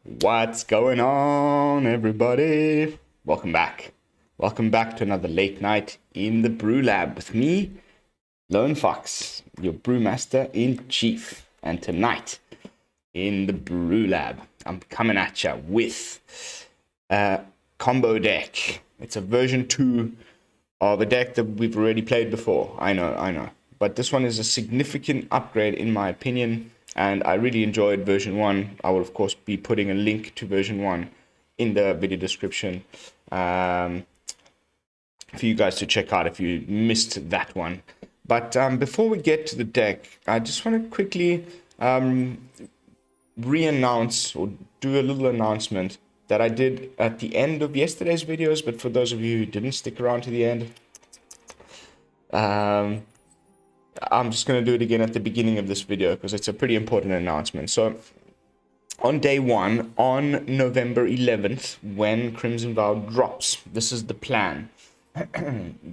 What's going on, everybody? Welcome back. Welcome back to another late night in the BrewLab with me, Lone Fox, your brewmaster in chief. And tonight in the BrewLab, I'm coming at you with a combo deck. It's a version 2 of a deck that we've already played before. I know. But this one is a significant upgrade in my opinion. And I really enjoyed version 1. I will, of course, be putting a link to version 1 in the video description for you guys to check out if you missed that one. But before we get to the deck, I just want to quickly re-announce or do a little announcement that I did at the end of yesterday's videos. But for those of you who didn't stick around to the end, I'm just going to do it again at the beginning of this video because it's a pretty important announcement. So on day 1, on November 11th, when Crimson Vow drops, this is the plan.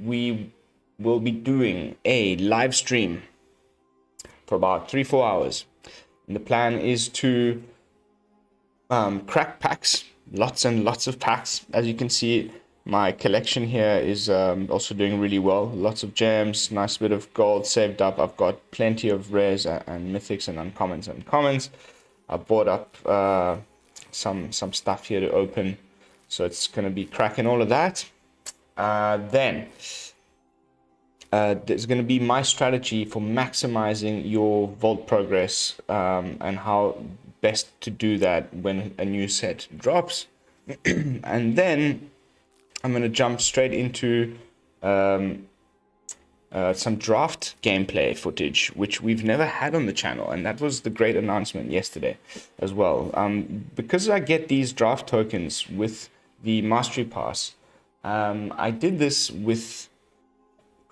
We will be doing a live stream for about 3-4 hours. And the plan is to crack packs, lots and lots of packs. As you can see, my collection here is also doing really well. Lots of gems, nice bit of gold saved up. I've got plenty of rares and mythics and uncommons and commons. I bought up some stuff here to open, so it's going to be cracking all of that. Then there's going to be my strategy for maximizing your vault progress and how best to do that when a new set drops. And then I'm going to jump straight into some draft gameplay footage, which we've never had on the channel. And that was the great announcement yesterday as well. Because I get these draft tokens with the Mastery Pass, I did this with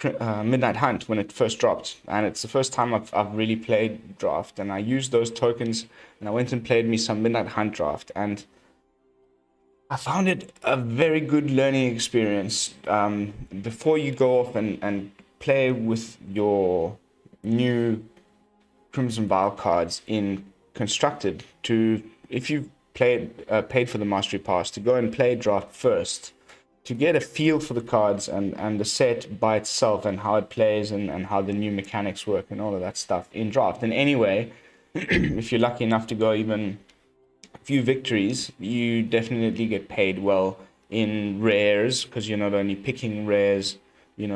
Midnight Hunt when it first dropped. And it's the first time I've really played draft. And I used those tokens and I went and played me some Midnight Hunt draft. And I found it a very good learning experience. Before you go off and play with your new Crimson Vow cards in Constructed, if you've paid for the Mastery Pass, to go and play draft first, to get a feel for the cards and the set by itself and how it plays and how the new mechanics work and all of that stuff in draft. And anyway, if you're lucky enough to go even few victories, you definitely get paid well in rares, because you're not only picking rares,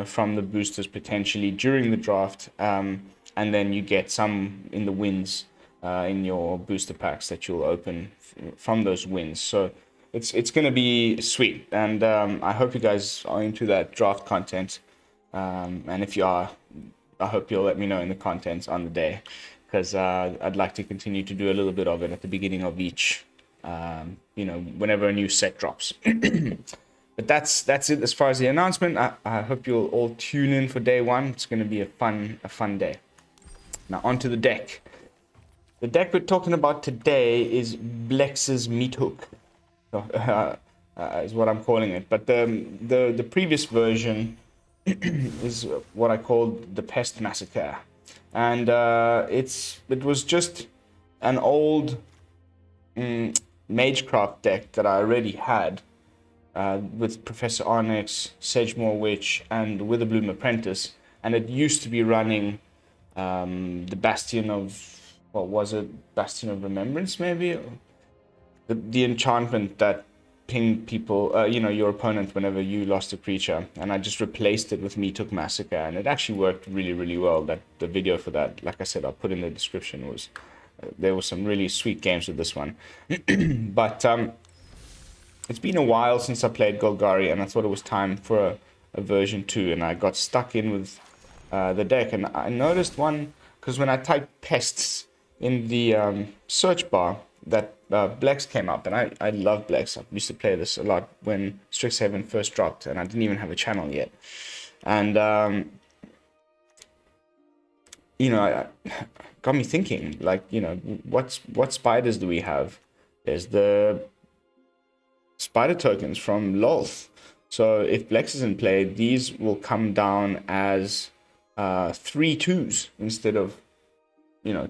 from the boosters potentially during the draft, and then you get some in the wins in your booster packs that you'll open from those wins. So it's going to be sweet, and I hope you guys are into that draft content, and if you are, I hope you'll let me know in the comments on the day, because I'd like to continue to do a little bit of it at the beginning of each, whenever a new set drops. But that's it as far as the announcement. I hope you'll all tune in for day 1. It's going to be a fun day. Now onto the deck. The deck we're talking about today is Blex's Meathook, is what I'm calling it. But the previous version is what I called the Pest Massacre. And it was just an old Magecraft deck that I already had with Professor Onyx, Sedgemoor Witch, and Witherbloom Apprentice. And it used to be running the Bastion of, what was it? Bastion of Remembrance, maybe? The enchantment that pinged people, your opponent whenever you lost a creature. And I just replaced it with Meathook Massacre, and it actually worked really, really well. The video for that, like I said, I'll put in the description, was there were some really sweet games with this one. But it's been a while since I played Golgari, and I thought it was time for a version 2, and I got stuck in with the deck. And I noticed one, because when I typed pests in the search bar, that Blex came up, and I love Blex. I used to play this a lot when Strixhaven first dropped, and I didn't even have a channel yet. And it got me thinking, what spiders do we have? There's the spider tokens from Lolth. So if Blex is in play, these will come down as 3/2s instead of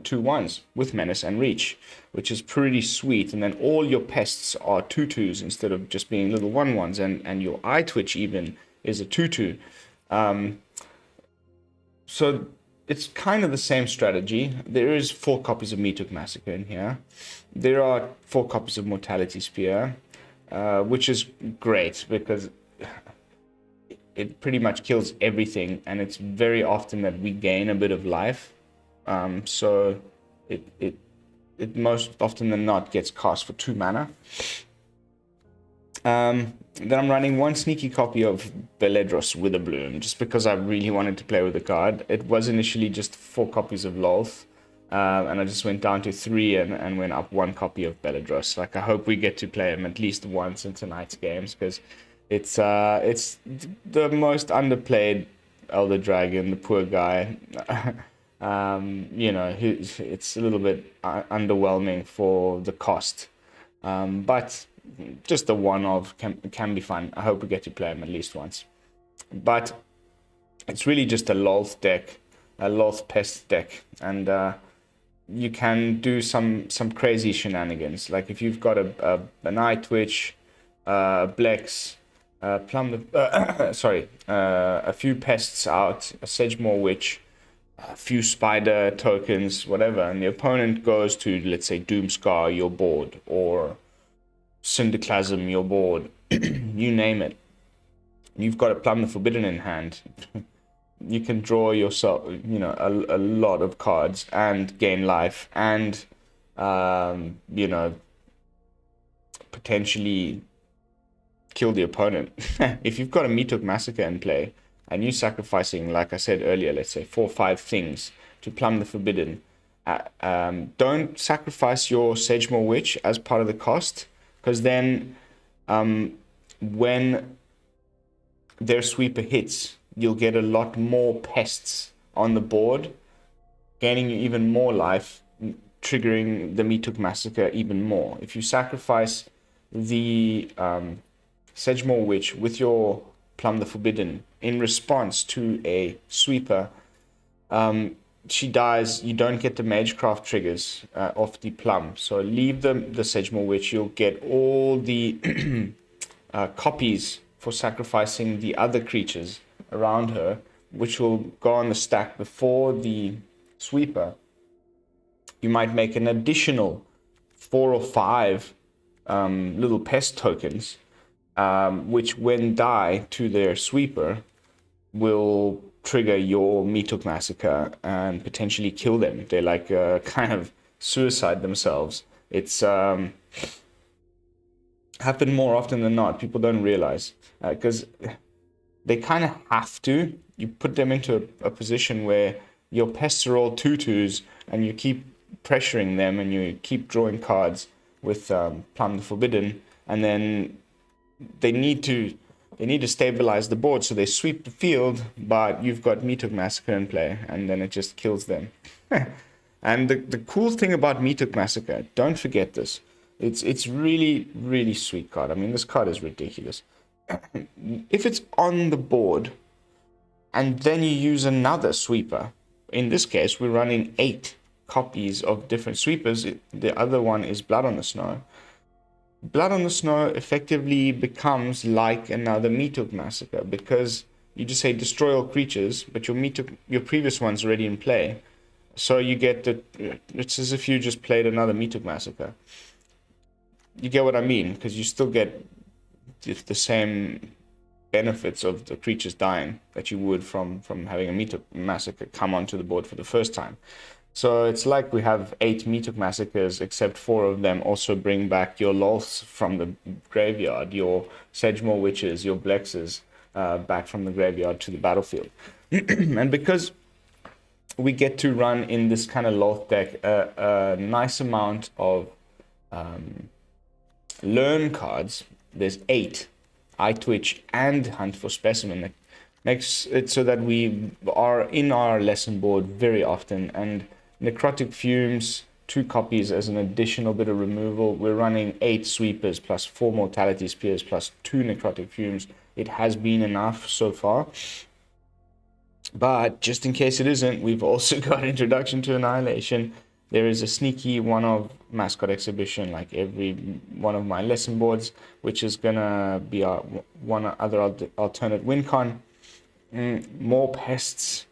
two ones with Menace and Reach, which is pretty sweet. And then all your pests are 2/2s instead of just being little 1/1s, and your Eyetwitch even is a 2/2. So it's kind of the same strategy. There is 4 copies of Meathook Massacre in here. There are 4 copies of Mortality Spear, which is great because it pretty much kills everything, and it's very often that we gain a bit of life. So it most often than not gets cast for 2 mana. Then I'm running 1 sneaky copy of Beledros Witherbloom, just because I really wanted to play with the card. It was initially just 4 copies of Lolth, and I just went down to 3 and went up 1 copy of Beledros. Like, I hope we get to play him at least once in tonight's games, because it's the most underplayed Elder Dragon, the poor guy. It's a little bit underwhelming for the cost, but just the one-off can be fun. I hope we get to play him at least once. But it's really just a Lolth deck, a Lolth Pest deck, and you can do some crazy shenanigans. Like if you've got an Eyetwitch, Blex, Plumb the a few pests out, a Sedgemoor Witch, a few spider tokens, whatever, and the opponent goes to, let's say, Doomscar your board, or Cinderclasm your board, you name it. You've got a Plumb the Forbidden in hand. You can draw yourself, a lot of cards and gain life, and potentially kill the opponent. If you've got a Meathook Massacre in play, and you're sacrificing, like I said earlier, let's say 4 or 5 things to Plumb the Forbidden, don't sacrifice your Sedgemoor Witch as part of the cost, because then when their sweeper hits, you'll get a lot more pests on the board, gaining you even more life, triggering the Meathook Massacre even more. If you sacrifice the Sedgemoor Witch with your Plumb the Forbidden in response to a sweeper, she dies, you don't get the Magecraft triggers off the Plum. So leave the Sedgemoor Witch, you'll get all the copies for sacrificing the other creatures around her, which will go on the stack before the sweeper. You might make an additional 4 or 5 little pest tokens, which when die to their sweeper will trigger your Meathook Massacre and potentially kill them. They like kind of suicide themselves. It's happened more often than not. People don't realize, because they kind of have to. You put them into a position where your pests are all 2/2s, and you keep pressuring them, and you keep drawing cards with Plumb the Forbidden, and then they need to stabilize the board, so they sweep the field, but you've got Meathook Massacre in play, and then it just kills them. And the cool thing about Meathook Massacre, don't forget this, it's really, really sweet card. I mean, this card is ridiculous. If it's on the board, and then you use another sweeper, in this case, we're running 8 copies of different sweepers. The other one is Blood on the Snow. Blood on the Snow effectively becomes like another Meathook Massacre, because you just say destroy all creatures, but your previous one's already in play. So you get it's as if you just played another Meathook Massacre. You get what I mean? Because you still get the same benefits of the creatures dying that you would from having a Meathook Massacre come onto the board for the first time. So it's like we have 8 Meathook Massacres, except 4 of them also bring back your Lolths from the graveyard, your Sedgemoor Witches, your Blexes back from the graveyard to the battlefield. And because we get to run in this kind of Lolth deck a nice amount of learn cards, there's 8, Eyetwitch and Hunt for Specimen, that makes it so that we are in our lesson board very often. And Necrotic Fumes, 2 copies as an additional bit of removal. We're running 8 sweepers plus 4 Mortality Spears plus 2 Necrotic Fumes. It has been enough so far. But just in case it isn't, we've also got Introduction to Annihilation. There is a sneaky one of Mascot Exhibition, like every one of my lesson boards, which is gonna be one other alternate win con. More pests,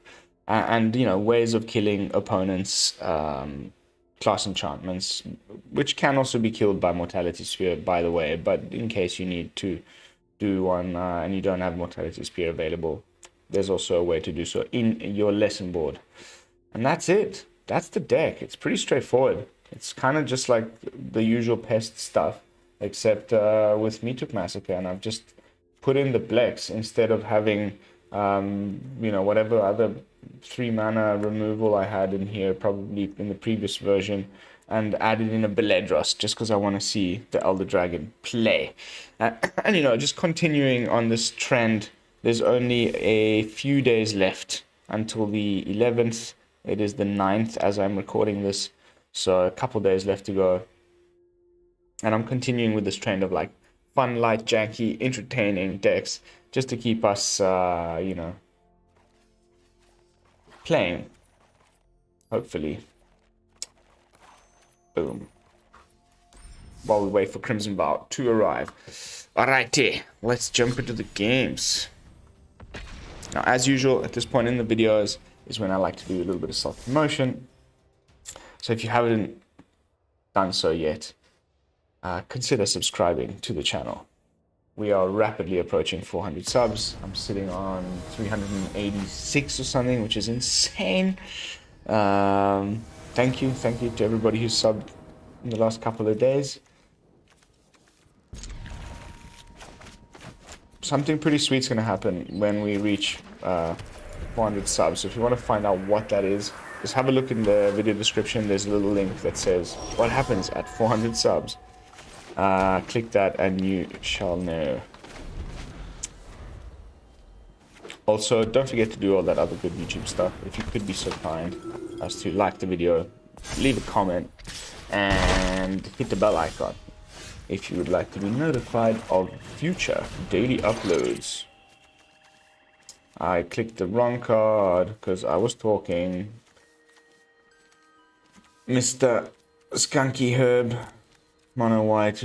and you know, ways of killing opponents, class enchantments, which can also be killed by Mortality Spear, by the way. But in case you need to do one and you don't have Mortality Spear available, there's also a way to do so in your lesson board. And that's it. That's the deck. It's pretty straightforward. It's kind of just like the usual pest stuff, except with Meathook Massacre, and I've just put in the Blex instead of having you know, whatever other 3 mana removal I had in here, probably in the previous version, and added in a Beledros just because I want to see the Elder Dragon play. And you know, just continuing on this trend, there's only a few days left until the 11th. It is the 9th as I'm recording this, so a couple days left to go. And I'm continuing with this trend of like fun, light, janky, entertaining decks, just to keep us, you know, playing. Hopefully. Boom. While we wait for Crimson Vow to arrive. Alrighty, let's jump into the games. Now, as usual, at this point in the videos is when I like to do a little bit of self-promotion. So if you haven't done so yet, consider subscribing to the channel. We are rapidly approaching 400 subs. I'm sitting on 386 or something, which is insane. Thank you to everybody who subbed in the last couple of days. Something pretty sweet's gonna happen when we reach 400 subs. So if you want to find out what that is, just have a look in the video description. There's a little link that says what happens at 400 subs. Click that and you shall know. Also, don't forget to do all that other good YouTube stuff. If you could be so kind as to like the video, leave a comment, and hit the bell icon if you would like to be notified of future daily uploads. I clicked the wrong card because I was talking. Mr. Skunky Herb. Mono white.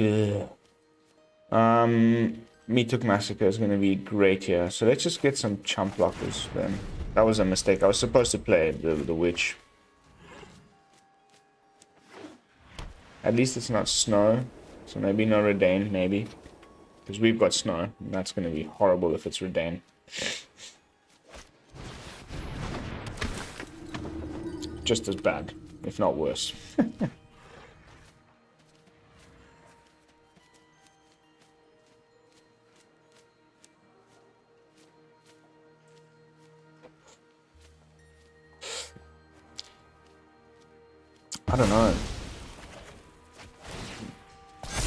Meathook Massacre is going to be great here. So let's just get some chump blockers then. That was a mistake. I was supposed to play the Witch. At least it's not snow. So maybe no Redain, maybe. Because we've got snow. And that's going to be horrible if it's Redain. Just as bad, if not worse. I don't know.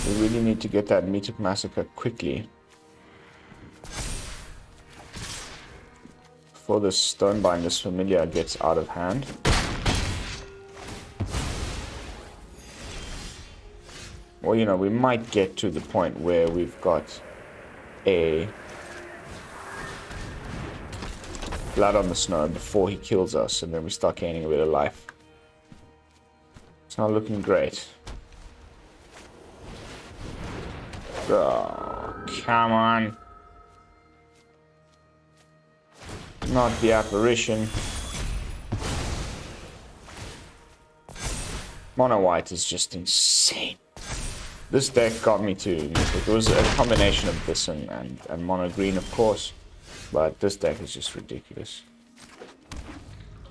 We really need to get that Meathook Massacre quickly. Before the Stonebinder's Familiar gets out of hand. Well, you know, we might get to the point where we've got a Blood on the Snow before he kills us, and then we start gaining a bit of life. It's not looking great. Oh, come on. Not the apparition. Mono white is just insane. This deck got me to. It was a combination of this and mono green, of course. But this deck is just ridiculous.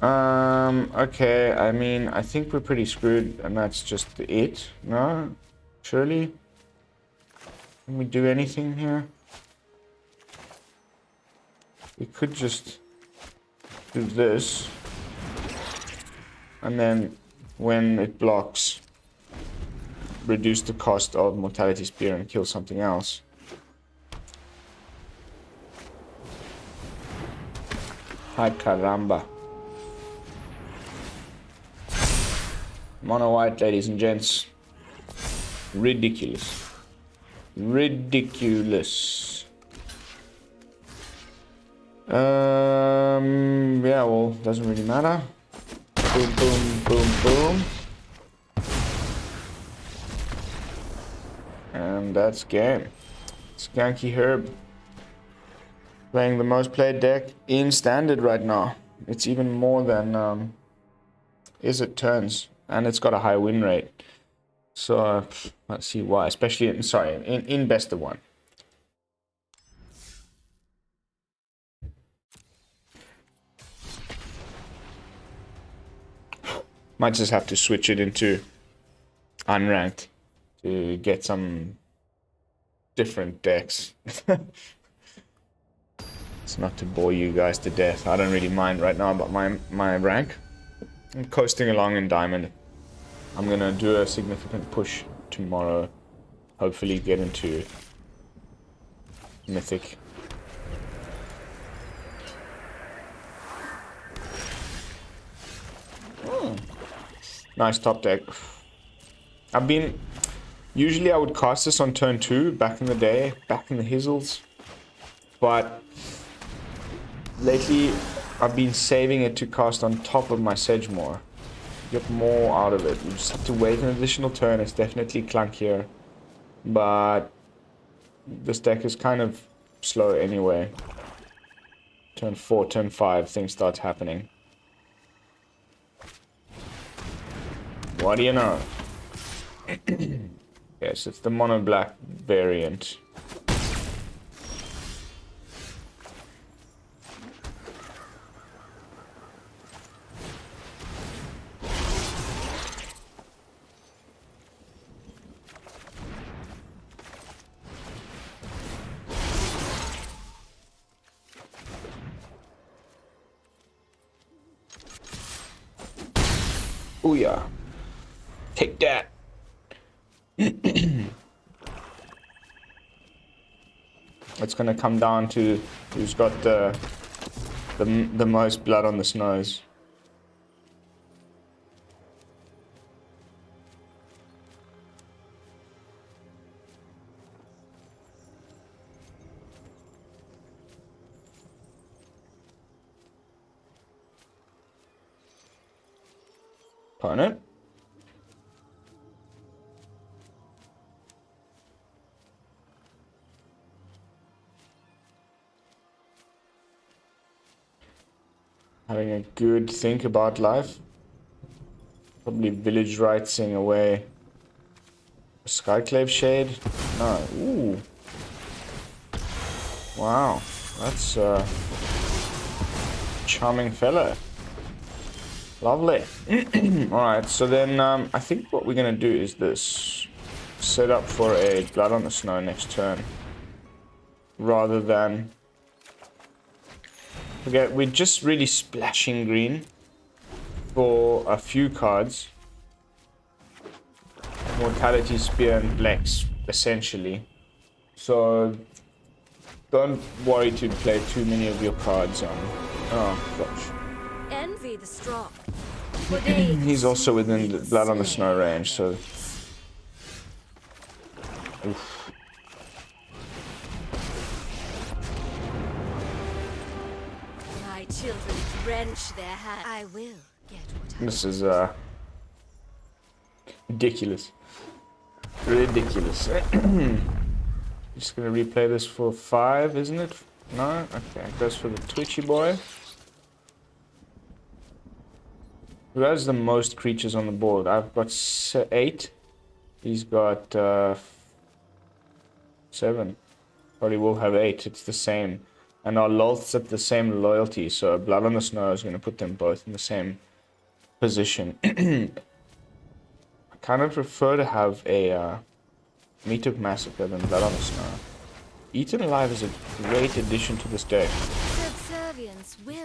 Okay, I mean, I think we're pretty screwed, and that's just it. No? Surely? Can we do anything here? We could just do this. And then, when it blocks, reduce the cost of Mortality Spear and kill something else. Hi caramba. Mono white, ladies and gents. Ridiculous. Ridiculous. Yeah, well, doesn't really matter. Boom, boom, boom, boom. And that's game. Skanky Herb. Playing the most played deck in Standard right now. It's even more than Is It Turns. And it's got a high win rate. So, let's see why. Especially, in Best of 1. Might just have to switch it into unranked to get some different decks. It's not to bore you guys to death. I don't really mind right now about my rank. I'm coasting along in Diamond. I'm gonna do a significant push tomorrow. Hopefully get into Mythic. Nice top deck. Usually I would cast this on turn 2 back in the day, back in the hizzles. But lately I've been saving it to cast on top of my Sedgemoor. Get more out of it. You just have to wait an additional turn. It's definitely clunkier. But this deck is kind of slow anyway. Turn 4, turn 5, things start happening. What do you know? Yes, it's the mono black variant. Oh yeah. Take that. It's gonna come down to who's got the most blood on the snows. Opponent. Having a good think about life. Probably village rightsing away. Skyclave Shade? No. Ooh. Wow. That's a charming fella. Lovely. Alright, so then I think what we're going to do is this. Set up for a Blood on the Snow next turn. Rather than... Okay, we're just really splashing green for a few cards. Mortality Spear and Blex, essentially. So don't worry to play too many of your cards on. Oh gosh. Envy the strong. He's also within the Blood on the Snow range, so. Oof. My children wrench their hands. I will get what I This is ridiculous. Ridiculous. Just gonna replay this for 5, isn't it? No? Okay, it goes for the Twitchy boy. Who has the most creatures on the board? I've got 8. He's got 7. Probably will have 8. It's the same. And our Lolth's at the same loyalty, so Blood on the Snow is going to put them both in the same position. I kind of prefer to have a Meathook Massacre than Blood on the Snow. Eaten Alive is a great addition to this deck.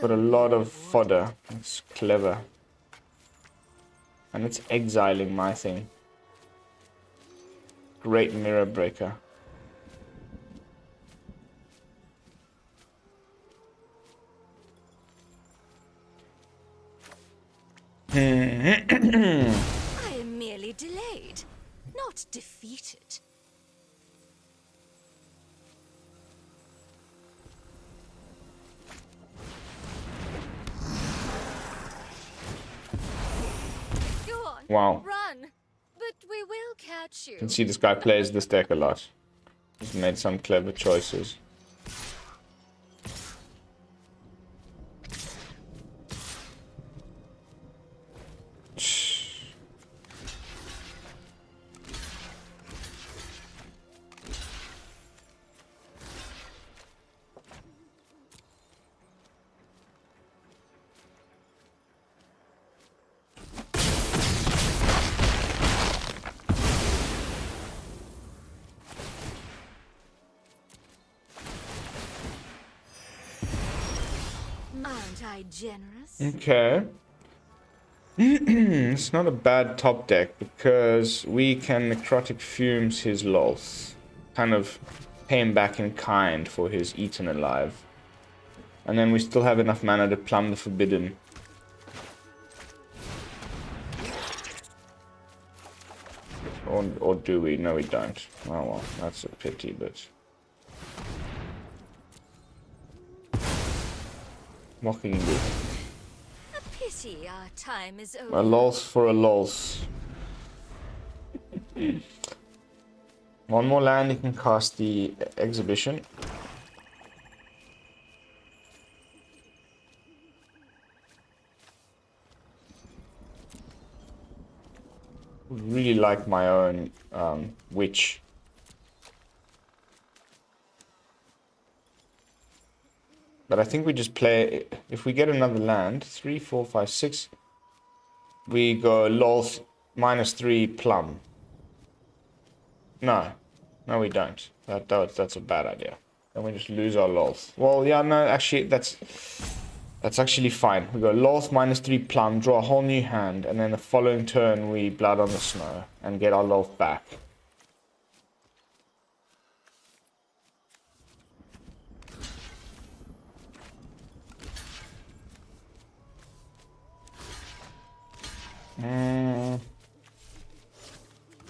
But a lot of fodder. It's clever. And it's exiling my thing. Great Mirror Breaker. I am merely delayed, not defeated. Wow. Run, but we will catch you. You can see this guy plays this deck a lot. He's made some clever choices. Aren't I generous? Okay. It's not a bad top deck because we can Necrotic Fumes his Lolth. Kind of pay him back in kind for his Eaten Alive. And then we still have enough mana to Plumb the Forbidden. Or do we? No, we don't. Oh well, that's a pity, but... What can you do? A pity our time is over. A Lolth for a Lolth. One more land, you can cast the Exhibition. Really like my own Witch. But I think we just play, if we get another land, 3, 4, 5, 6, we go Lolth -3 Plum. No, we don't. That's a bad idea. Then we just lose our Lolth. Well, yeah, no, actually, that's actually fine. We go Lolth -3 Plum, draw a whole new hand, and then the following turn we Blood on the Snow and get our Lolth back.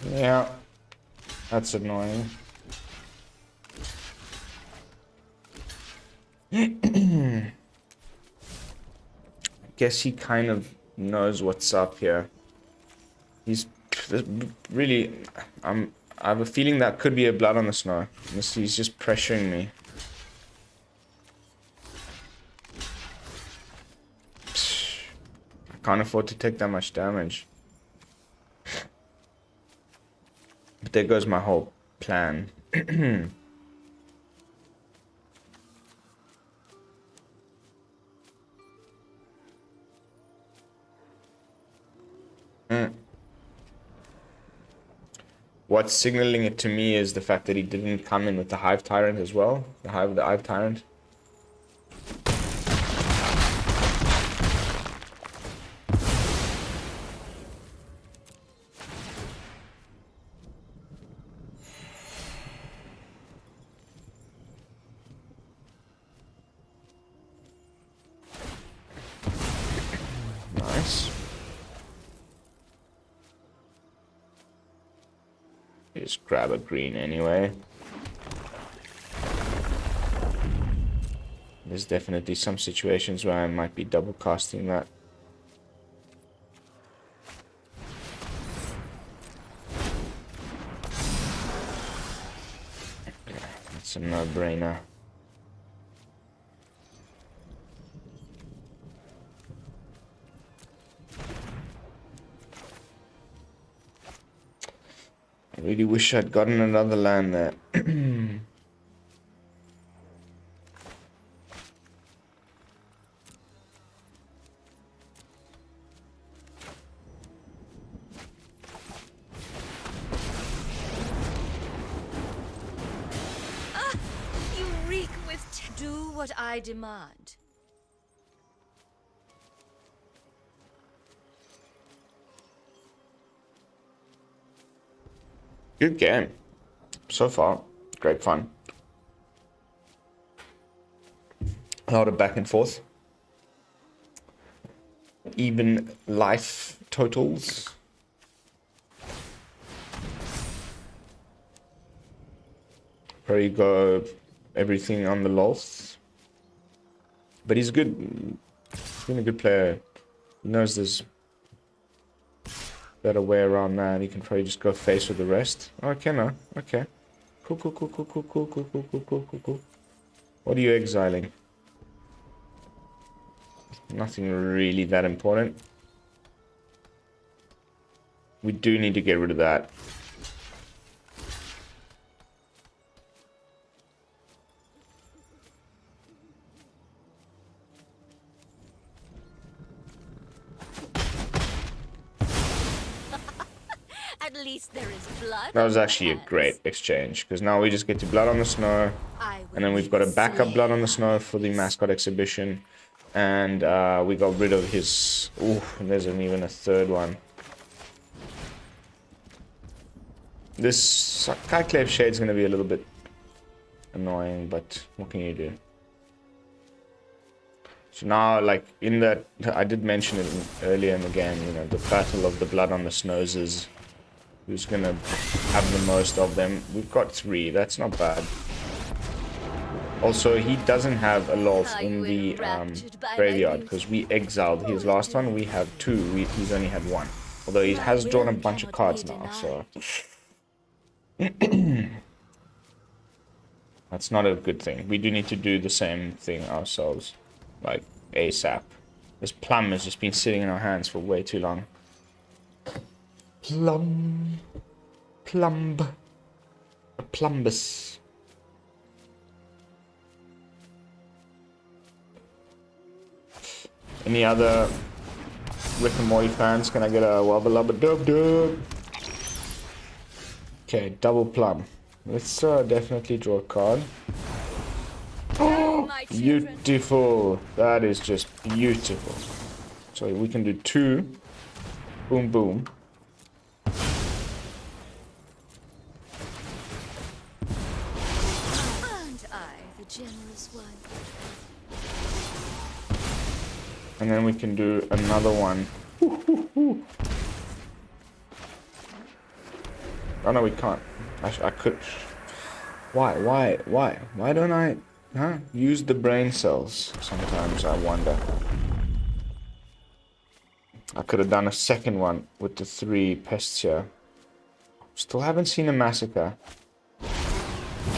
Yeah, that's annoying. Guess he kind of knows what's up here. He's really, I have a feeling that could be a Blood on the Snow. He's just pressuring me. I can't afford to take that much damage. But there goes my whole plan. What's signaling it to me is the fact that he didn't come in with the Hive Tyrant as well. The Hive Tyrant. Nice. Just grab a green anyway. There's definitely some situations where I might be double casting that. Okay, that's a no-brainer. I really wish I'd gotten another land there. You reek with do what I demand. Good game. So far, great fun. A lot of back and forth. Even life totals. Probably go everything on the Lolth. But he's good. He's been a good player. He knows there's better way around that. You can probably just go face with the rest. Okay, no. Okay. Cool, cool, cool, cool, cool, cool, cool, cool, cool, cool, cool, cool. What are you exiling? Nothing really that important. We do need to get rid of that. At least there is blood. That was actually a great exchange, because now we just get to Blood on the Snow, and then we've got a backup Blood on the Snow for the Mascot Exhibition, and we got rid of his... Ooh, there's even a third one. This Kyclave Shade's going to be a little bit annoying, but what can you do? So now, like, in that... I did mention it earlier in the game, you know, the battle of the Blood on the Snows is... Who's gonna have the most of them? We've got 3. That's not bad. Also, he doesn't have a Lolth in the graveyard because we exiled his last one. We have 2. He's only had 1. Although he has drawn a bunch of cards now, so that's not a good thing. We do need to do the same thing ourselves, like ASAP. This Plum has just been sitting in our hands for way too long. Plumb. A Plumbus. Any other Rick and Morty fans? Can I get a wubba lubba dub dub? Okay, double Plum. Let's definitely draw a card. Oh, beautiful. That is just beautiful. So we can do 2. Boom, boom. Generous one. And then we can do another one. Oh no, we can't. I could. Why don't I use the brain cells? Sometimes I wonder. I could have done a second one with the 3 pests here. Still haven't seen a massacre.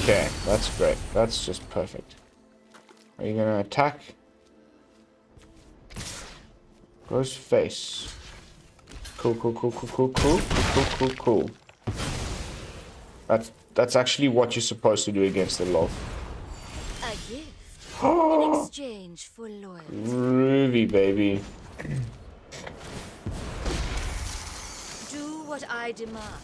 Okay, that's great. That's just perfect. Are you gonna attack? Goes face. Cool, cool, cool, cool, cool, cool, cool, cool, cool. That's actually what you're supposed to do against the Lolth. A gift in exchange for loyalty. Groovy, baby. Do what I demand.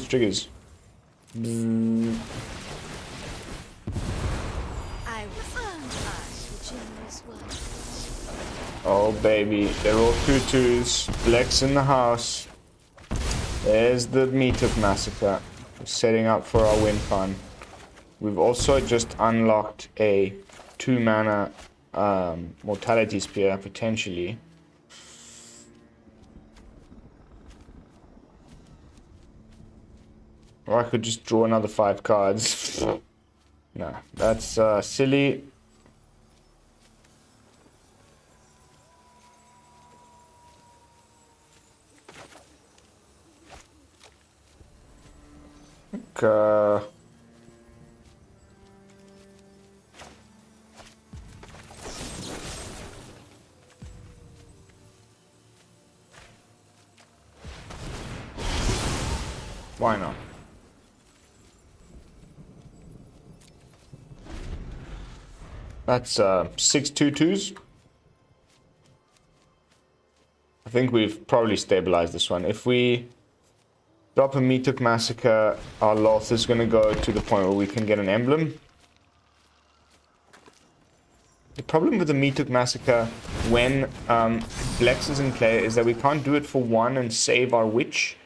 Triggers. I was the generous one. Oh baby, they're all 2/2s. Blex in the house. There's the Meathook Massacre. We're setting up for our win con. We've also just unlocked a 2-mana Mortality Spear, potentially. Or I could just draw another 5 cards. No, that's silly. Okay. Why not? That's 6 2/2s. I think we've probably stabilized this one. If we drop a Meathook Massacre, our Lolth is going to go to the point where we can get an emblem. The problem with the Meathook Massacre when Blex is in play is that we can't do it for 1 and save our Witch.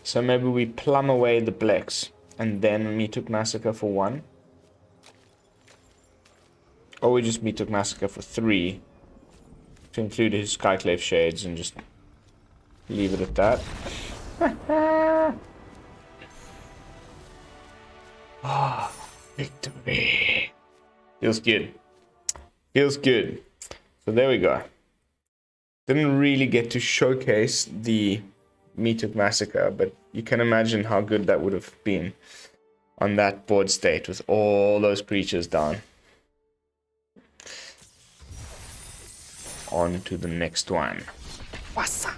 So maybe we plumb away the Blex and then Meathook Massacre for 1. Or we just Meathook Massacre for 3 to include his Skyclave Shades and just leave it at that. Ah, victory. Feels good. Feels good. So there we go. Didn't really get to showcase the Meathook Massacre, but you can imagine how good that would have been on that board state with all those creatures down. On to the next one. What's up?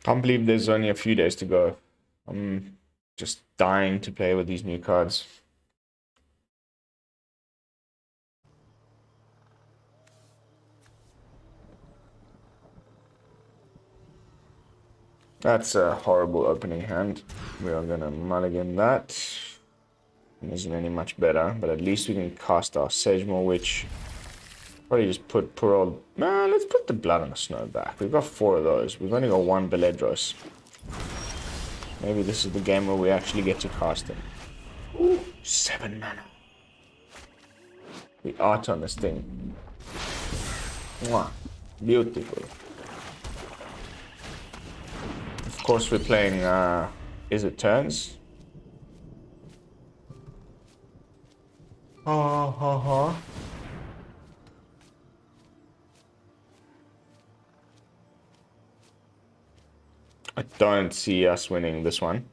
Can't believe there's only a few days to go. I'm just dying to play with these new cards. That's a horrible opening hand. We are gonna mulligan that. It isn't any much better, but at least we can cast our Sedgemoor Witch. Probably just put poor old... Nah, let's put the Blood on the Snow back. We've got 4 of those. We've only got 1 Beledros. Maybe this is the game where we actually get to cast it. Ooh, 7 mana. The art on this thing. Mwah. Beautiful. Of course we're playing, is it turns? I don't see us winning this one.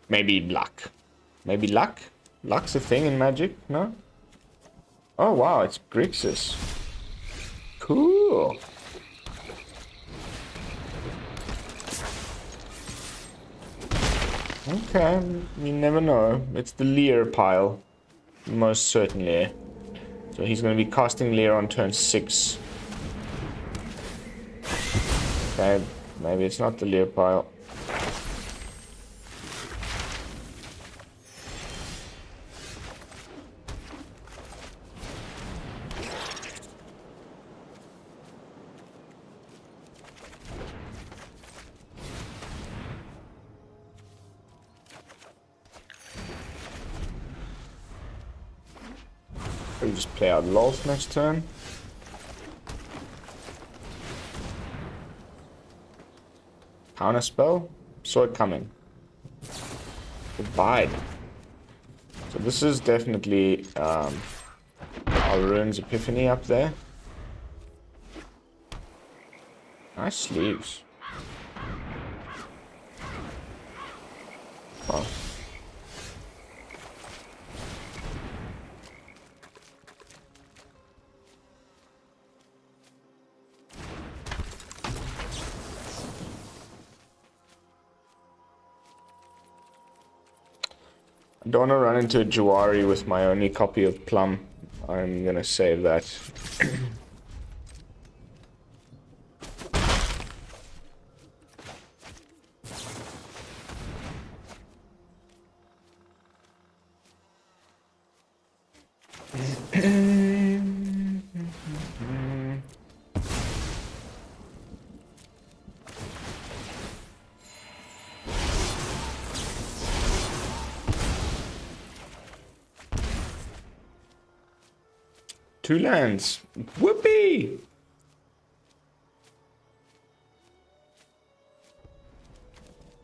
Maybe luck. Maybe luck? Luck's a thing in Magic, no? Oh wow, it's Grixis. Cool. Okay, you never know. It's the Lear pile. Most certainly. So he's going to be casting Lear on turn 6. Okay, maybe it's not the Lear pile. We just play out Lolth next turn. Counter spell? Saw it coming. Goodbye. So this is definitely our Ruins Epiphany up there. Nice sleeves. Oh. I don't want to run into a Jawari with my only copy of Plumb. I'm gonna save that. Two lands. Whoopee!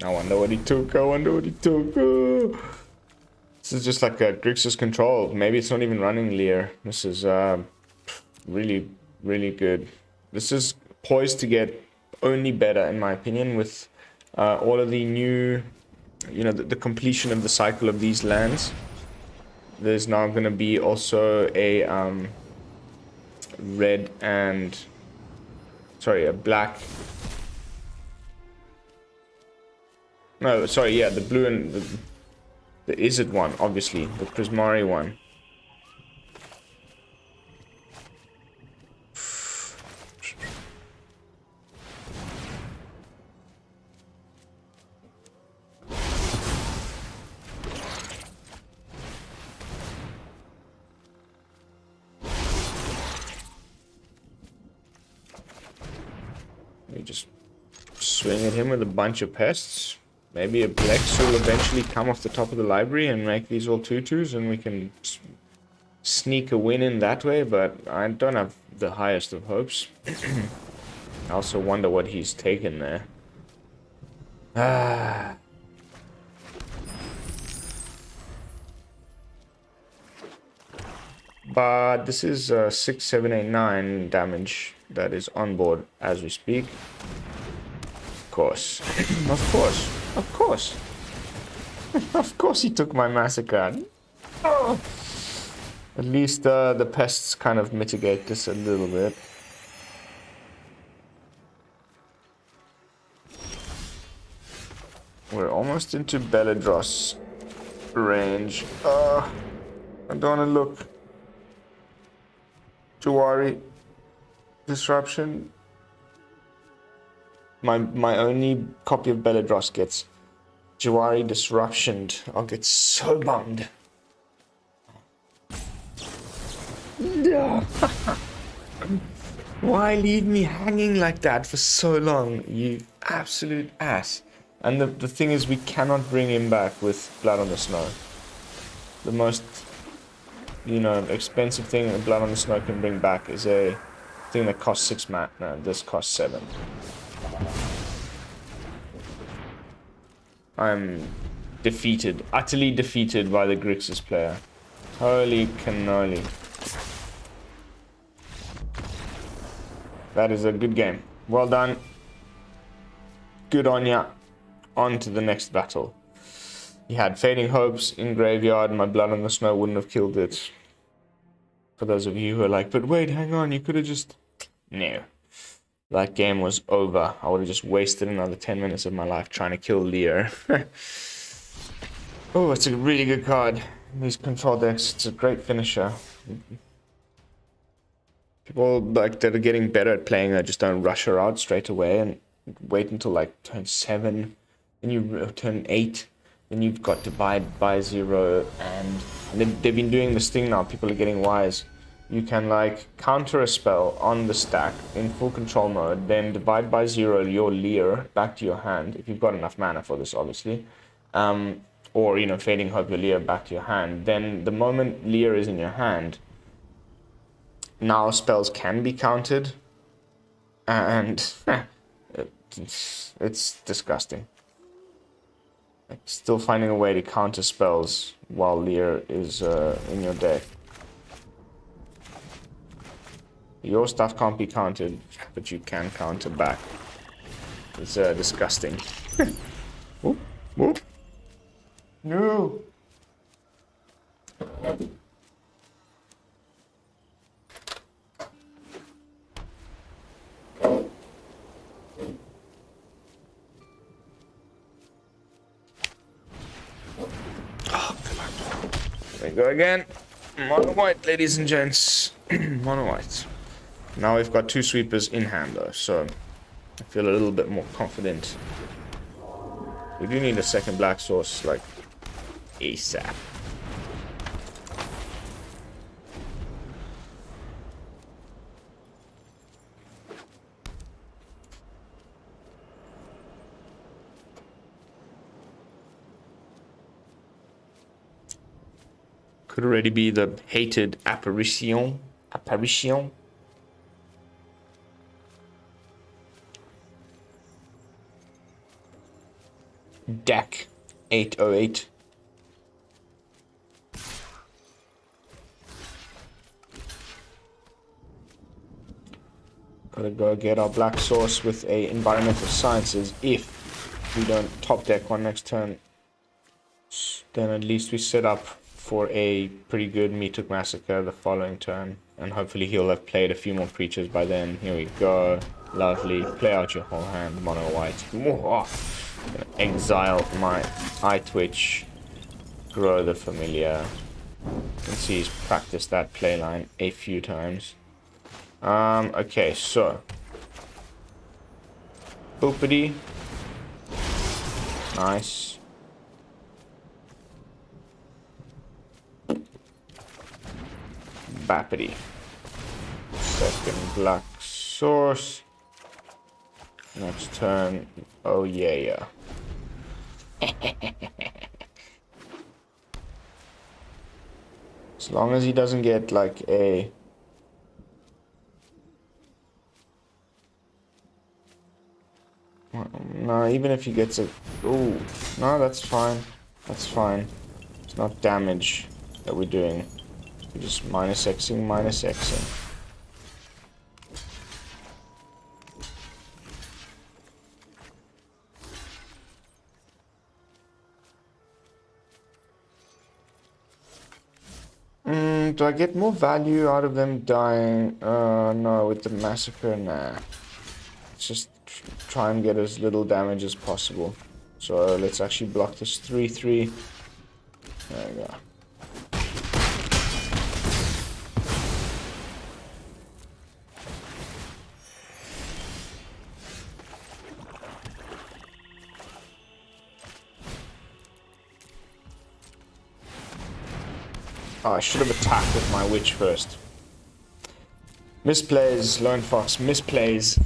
I wonder what he took. I wonder what he took. Oh. This is just like a Grixis control. Maybe it's not even running Lear. This is really, really good. This is poised to get only better, in my opinion, with all of the new, you know, the completion of the cycle of these lands. There's now going to be also a red and a black, no, sorry, yeah, the blue and the Izzet one, obviously, the Prismari one. swing at him with a bunch of pests. Maybe a Blex will eventually come off the top of the library and make these all 2/2s, and we can sneak a win in that way, but I don't have the highest of hopes. I also wonder what he's taken there. But this is 6, 7, 8, 9 damage that is on board as we speak. Of course. Of course. Of course. Of course he took my Massacre. Oh. At least the pests kind of mitigate this a little bit. We're almost into Beledros range. I don't want to look. Jawari. Disruption. My only copy of Beledros gets Jawari disruptioned. I'll get so bummed. Why leave me hanging like that for so long, you absolute ass? And the thing is, we cannot bring him back with Blood on the Snow. The most, expensive thing that Blood on the Snow can bring back is a thing that costs 6 mana. No, this costs 7. I'm defeated, utterly defeated by the Grixis player. Holy cannoli. That is a good game. Well done. Good on ya. On to the next battle. He had Fading Hopes in graveyard. My Blood on the Snow wouldn't have killed it. For those of you who are like, but wait, hang on, you could have just... No. That game was over. I would have just wasted another 10 minutes of my life trying to kill Lear. Oh, it's a really good card. These control decks, it's a great finisher. People like that are getting better at playing that just don't rush her out straight away and wait until like turn 7, then you turn 8, then you've got divide by 0, and they've been doing this thing now. People are getting wise. You can like counter a spell on the stack in full control mode, then divide by 0 your Lear back to your hand if you've got enough mana for this, obviously, or Fading Hope your Lear back to your hand. Then the moment Lear is in your hand, now spells can be counted, and it's disgusting. Like, still finding a way to counter spells while Lear is in your deck. Your stuff can't be counted, but you can counter back. It's disgusting. Whoop, whoop. No. There we go again. Mono white, ladies and gents. Mono white. Now we've got 2 sweepers in hand though, so I feel a little bit more confident. We do need a second black source, like, ASAP. Could already be the hated apparition. Apparition. Deck 808. Gotta go get our black source with a environmental sciences. If we don't top deck one next turn, then at least we set up for a pretty good Meathook Massacre the following turn, and hopefully he'll have played a few more creatures by then. Here we go. Lovely. Play out your whole hand, mono white. Gonna exile my Eyetwitch, grow the Familiar. You can see he's practiced that playline a few times. Okay, so Boopity. Nice. Bappity. Second black source. Next turn. Oh yeah. As long as he doesn't get like a... No, even if he gets a... Ooh, no, that's fine. That's fine. It's not damage that we're doing. We're just minus Xing, minus Xing. Do I get more value out of them dying? No, with the massacre, nah. Let's just try and get as little damage as possible. So let's actually block this 3/3. There we go. Oh, I should have attacked with my witch first. Misplays, Lone Fox, misplays.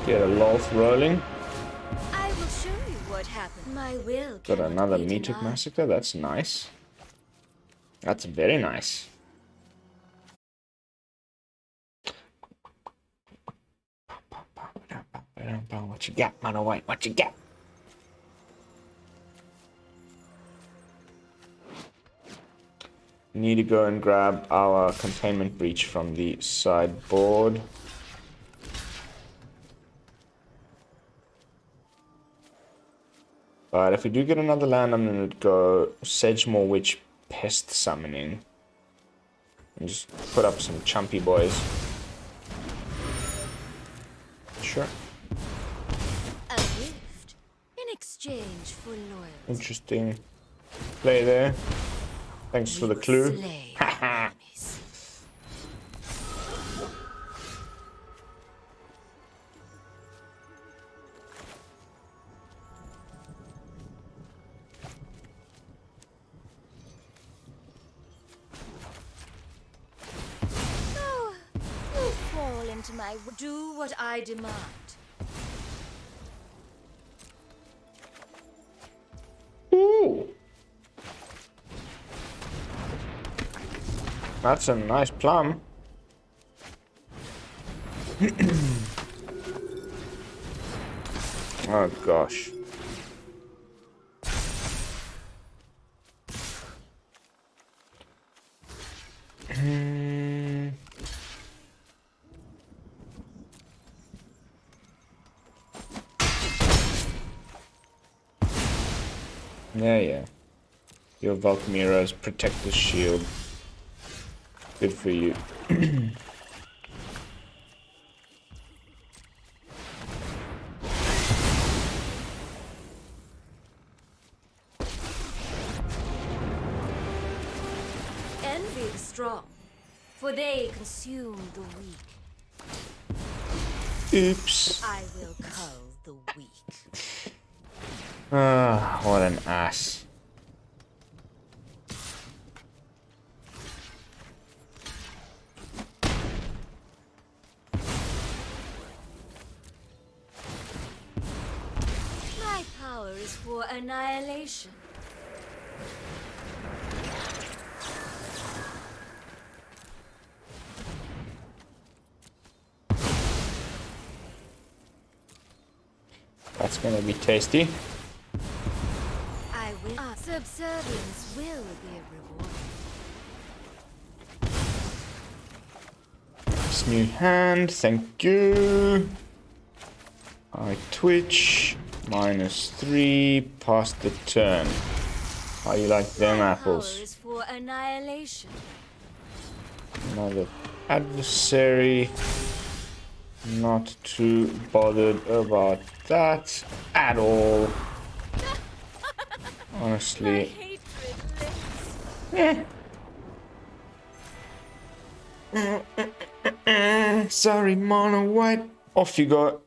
Get a Lolth rolling. I will show you what happened. My will. Got another Meathook Massacre. That's nice. That's very nice. What you got, man? Away. What you got? Need to go and grab our Containment Breach from the sideboard. But if we do get another land, I'm going to go Sedgemoor Witch, Pest Summoning. And just put up some chumpy boys. Sure. A gift in exchange for loyalty. Interesting play there. Thanks for the clue. Haha. Do what I demand. Ooh. That's a nice plum. Oh gosh. Yeah. Your Valkymiera's Protector's Shield. Good for you. Envy the strong, for they consume the weak. Oops. I will cull the weak. Ah, what an ass. My power is for annihilation. That's gonna be tasty. Subservience will be rewarded. This new hand, thank you. Eyetwitch, -3, past the turn. How you like them apples? Power is for annihilation. Another adversary. Not too bothered about that at all. Honestly. Sorry, mono white. Off you go.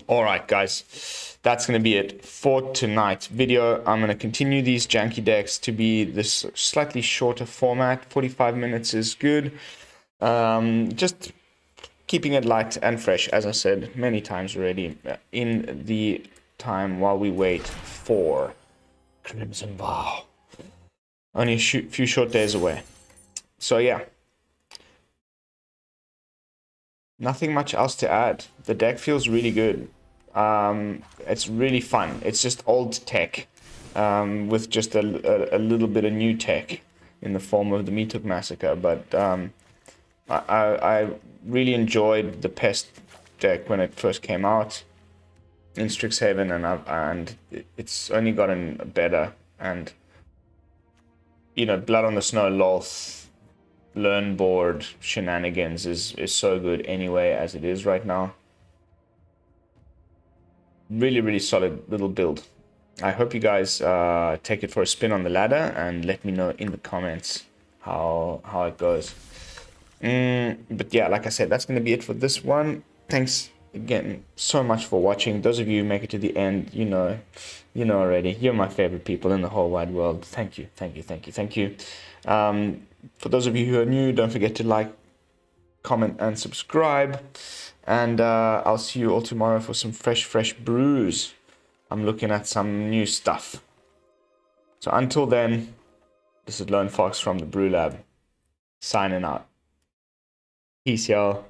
Alright, guys. That's going to be it for tonight's video. I'm going to continue these janky decks to be this slightly shorter format. 45 minutes is good. Just keeping it light and fresh, as I said many times already, in the time while we wait for Crimson Vow. Only a few short days away. So yeah. Nothing much else to add. The deck feels really good. It's really fun. It's just old tech with just a little bit of new tech in the form of the Meathook Massacre. But I really enjoyed the Pest deck when it first came out in Strixhaven, and it's only gotten better. And you know, Blood on the Snow, Lolth, learn board shenanigans is so good anyway as it is right now. Really solid little build. I hope you guys take it for a spin on the ladder and let me know in the comments how it goes. But yeah, like I said, that's going to be it for this one. Thanks again so much for watching. Those of you who make it to the end, you know already. You're my favorite people in the whole wide world. Thank you. For those of you who are new, don't forget to like, comment, and subscribe. And I'll see you all tomorrow for some fresh brews. I'm looking at some new stuff. So until then, this is Lone Fox from the BrewLab, signing out. Peace, y'all.